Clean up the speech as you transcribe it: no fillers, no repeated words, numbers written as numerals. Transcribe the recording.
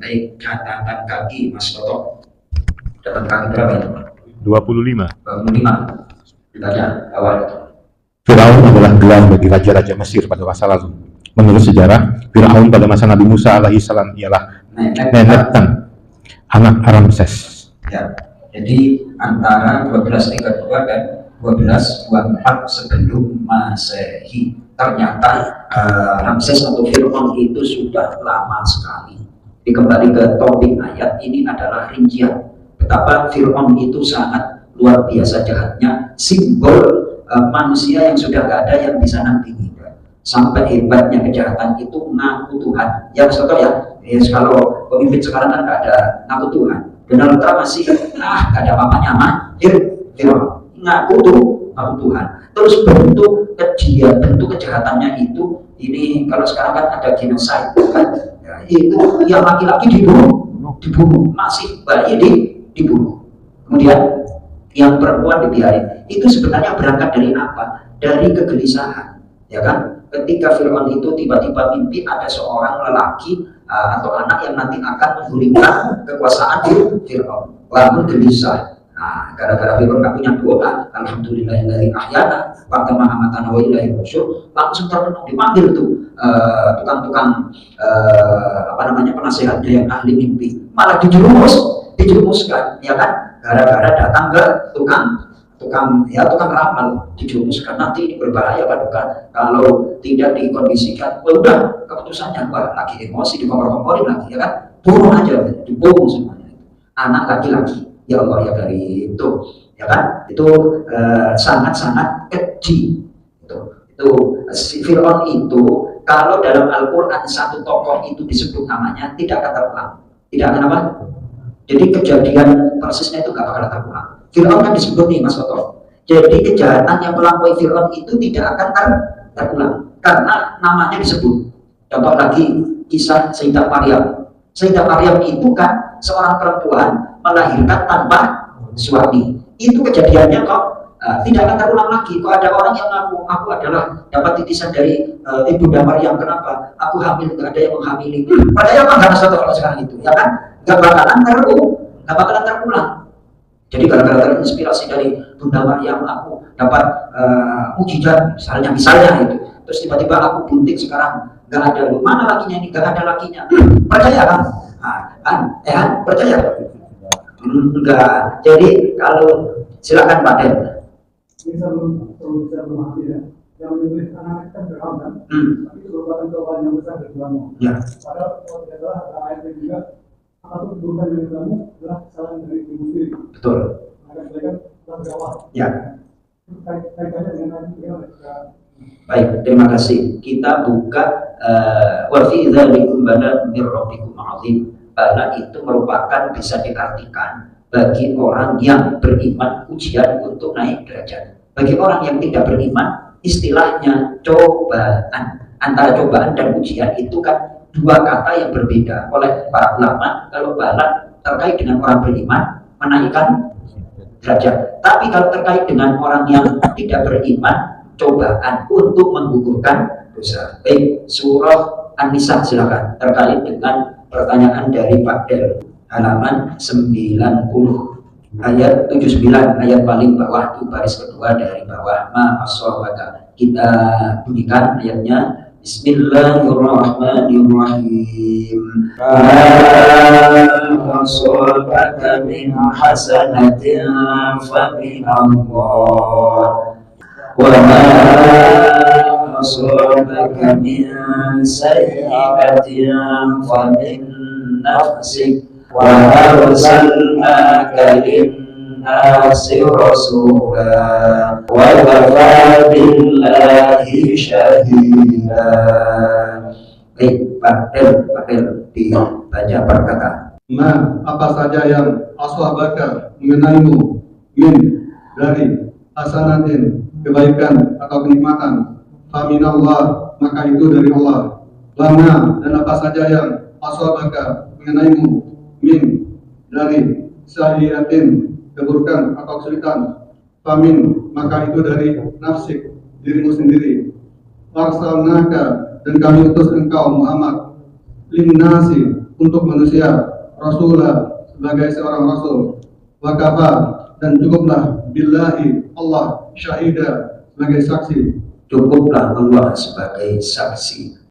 Baik, catatan kaki Mas Toto. Catatan kaki berapa itu? 25. 25. Dibaca awal. Firaun adalah gelar bagi raja-raja Mesir pada masa lalu. Menurut sejarah, Firaun pada masa Nabi Musa alaihissalam ialah nenek anak Ramses. Ya, jadi antara 1232 dan 1224 sebelum Masehi. Ternyata Ramses atau Firaun itu sudah lama sekali. Kembali ke topik ayat ini adalah rincian betapa Firaun itu sangat luar biasa jahatnya, simbol manusia yang sudah gak ada yang bisa nampingi. Sampai hebatnya kejahatan itu ngaku Tuhan. Ya contoh ya, kalau pemimpin sekarang kan gak ada ngaku Tuhan. Donald Trump masih gak ada apa-apanya mah Firaun ngaku Tuhan. Terus bentuk kejahatannya itu, ini kalau sekarang kan ada genocide kan, ya, itu yang laki-laki dibunuh, masih bayi dibunuh, kemudian yang perempuan dibiarin. Itu sebenarnya berangkat dari apa? Dari kegelisahan, ya kan? Ketika Firaun itu tiba-tiba mimpi ada seorang lelaki atau anak yang nanti akan menggulingkan kekuasaan Firaun, bangun gelisah. Nah, gara-gara Firaun gak punya doa, alhamdulillahilladzi ahyana wa kama amatana wa ilaihi nusyur, langsung terpenuh, dipanggil tuh tukang-tukang penasehatnya yang ahli mimpi, malah dijerumuskan, ya kan? Gara-gara datang ke tukang ramal, dijerumuskan. Nanti ini berbahaya paduka kalau tidak dikondisikan. Udah keputusannya, wah lagi emosi, dikompor-komporin lagi, ya kan? Bunuh aja, dibunuh semuanya. Anak laki-laki. Ya Allah ya dari itu, ya kan? Itu sangat-sangat keji. Itu si Firaun itu, kalau dalam Al-Quran satu tokoh itu disebut namanya, tidak akan terulang. Tidak akan apa? Jadi kejadian persisnya itu gak bakal terulang. Firaun kan disebut nih Mas Toto. Jadi kejahatan yang melampaui Firaun itu tidak akan terulang karena namanya disebut. Contoh lagi kisah Sayyidah Maryam. Sayyidah Maryam itu kan seorang perempuan melahirkan tanpa suami. Itu kejadiannya kok tidak akan terulang lagi. Kok ada orang yang ngaku, aku adalah dapat titisan dari Ibunda Maryam. Kenapa? Aku hamil, gak ada yang menghamili. Padahal apa nggak satu kalau sekarang itu, ya kan? Gak bakalan terulang. Jadi gara-gara terinspirasi dari Bunda Maryam, aku dapat mukjizat, misalnya itu. Terus tiba-tiba aku bunting sekarang, gak ada. Mana lakinya ini? Gak ada lakinya. Percaya kan? Percaya? Enggak. Jadi kalau silakan Pak Den. Ini bisa memahami ya. Yang menulis anak kan Firaun kan, tapi itu merupakan cobaan yang besar dari Tuhanmu. Ya. Padahal kalau tidak salah ada ayatnya juga, apapun keburukan yang kamu adalah kesalahan dari ibu sendiri. Betul. Akan mereka berjawab. Ya. Kaitannya dengan ayat Baik, terima kasih. Kita buka wa fi dzalikum bala'un mir rabbikum 'adzim. Bala itu merupakan bisa diartikan bagi orang yang beriman ujian untuk naik derajat. Bagi orang yang tidak beriman, istilahnya cobaan. Antara cobaan dan ujian itu kan dua kata yang berbeda. Oleh para ulama, kalau bala terkait dengan orang beriman menaikkan derajat. Tapi kalau terkait dengan orang yang tidak beriman, cobaan untuk menggugurkan dosa. Baik, surah An-Nisa silakan terkait dengan pertanyaan dari Pak Del, halaman 90 ayat 79, ayat paling bawah itu baris kedua dari bawah. Ma'asawaka. Kita bunyikan ayatnya. Bismillahirrahmanirrahim. Ma'asawaka min hasanatin famin Allah wa ma'asawaka min sayyi'atin famin nafsik wa arsalnaka linnasi rasula wa kafa billahi syahida. Baik, Pak Del dibaca perkataan. apa saja yang aswabaka mengenaimu min dari hasanatin kebaikan atau kenikmatan, faminallah maka itu dari Allah. Lama dan apa saja yang aswabaka mengenaimu min dari sahiatin keburukan atau kesulitan, famin maka itu dari nafsik dirimu sendiri. Warsalnaka dan kami utus engkau Muhammad linnasi untuk manusia, Rasulah sebagai seorang Rasul, wakafa dan cukuplah billahi Allah syahida sebagai saksi. Cukuplah Allah sebagai saksi.